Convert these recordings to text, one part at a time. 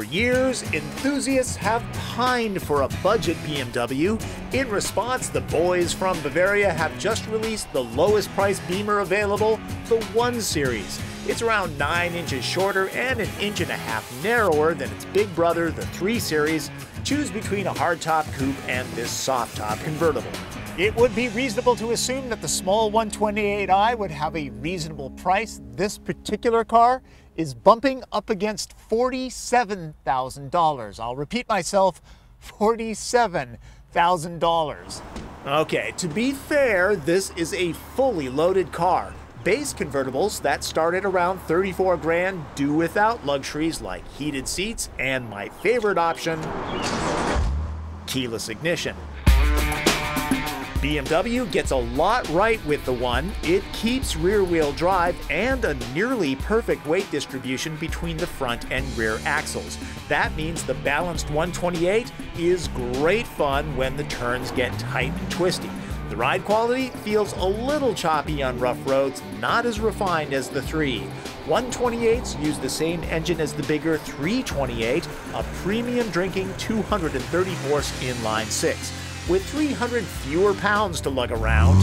For years, enthusiasts have pined for a budget BMW. In response, the boys from Bavaria have just released the lowest price Beamer available, the 1 Series. It's around 9 inches shorter and an inch and a half narrower than its big brother, the 3 Series. Choose between a hardtop coupe and this soft-top convertible. It would be reasonable to assume that the small 128i would have a reasonable price. This particular car is bumping up against $47,000. I'll repeat myself, $47,000. Okay, to be fair, this is a fully loaded car. Base convertibles that start at around 34 grand do without luxuries like heated seats and my favorite option, keyless ignition. BMW gets a lot right with the 1. It keeps rear-wheel drive and a nearly perfect weight distribution between the front and rear axles. That means the balanced 128 is great fun when the turns get tight and twisty. The ride quality feels a little choppy on rough roads, not as refined as the 3. 128s use the same engine as the bigger 328, a premium drinking 230 horse inline 6. With 300 fewer pounds to lug around,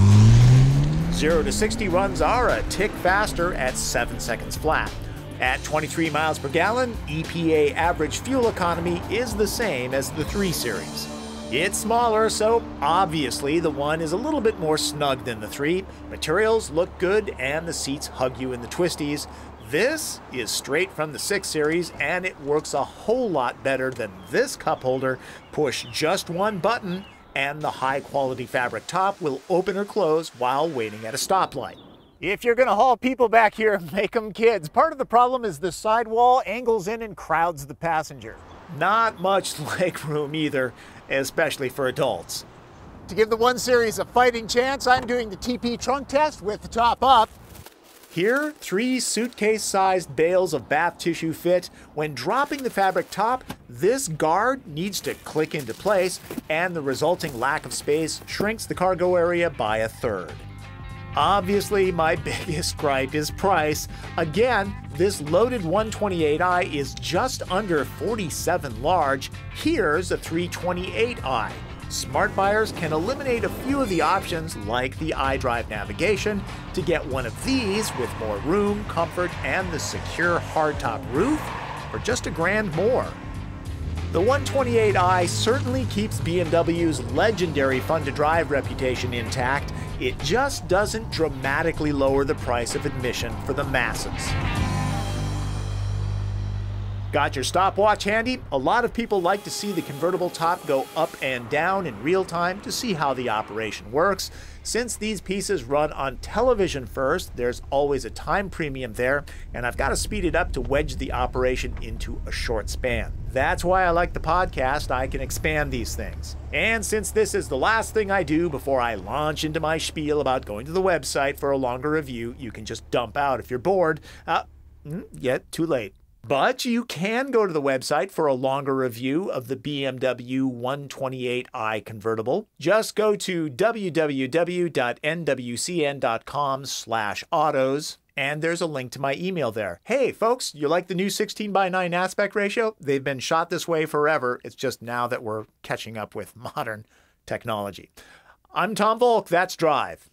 0 to 60 runs are a tick faster at 7 seconds flat. At 23 miles per gallon, EPA average fuel economy is the same as the 3 Series. It's smaller, so obviously the 1 is a little bit more snug than the 3. Materials look good and the seats hug you in the twisties. This is straight from the 6 Series and it works a whole lot better than this cup holder. Push just one button and the high-quality fabric top will open or close while waiting at a stoplight. If you're gonna haul people back here, make them kids. Part of the problem is the sidewall angles in and crowds the passenger. Not much legroom either, especially for adults. To give the 1 Series a fighting chance, I'm doing the TP trunk test with the top up. Here, 3 suitcase-sized bales of bath tissue fit. When dropping the fabric top, this guard needs to click into place, and the resulting lack of space shrinks the cargo area by 1/3. Obviously, my biggest gripe is price. Again, this loaded 128i is just under 47 large. Here's a 328i. Smart buyers can eliminate a few of the options like the iDrive navigation to get one of these with more room, comfort, and the secure hardtop roof for just $1 grand more. The 128i certainly keeps BMW's legendary fun-to-drive reputation intact. It just doesn't dramatically lower the price of admission for the masses. Got your stopwatch handy? A lot of people like to see the convertible top go up and down in real time to see how the operation works. Since these pieces run on television first, there's always a time premium there, and I've got to speed it up to wedge the operation into a short span. That's why I like the podcast. I can expand these things. And since this is the last thing I do before I launch into my spiel about going to the website for a longer review, you can just dump out if you're bored. Yet too late. But you can go to the website for a longer review of the BMW 128i convertible. Just go to www.nwcn.com/autos, and there's a link to my email there. Hey folks, you like the new 16:9 aspect ratio? They've been shot this way forever. It's just now that we're catching up with modern technology. I'm Tom Volk, that's Drive.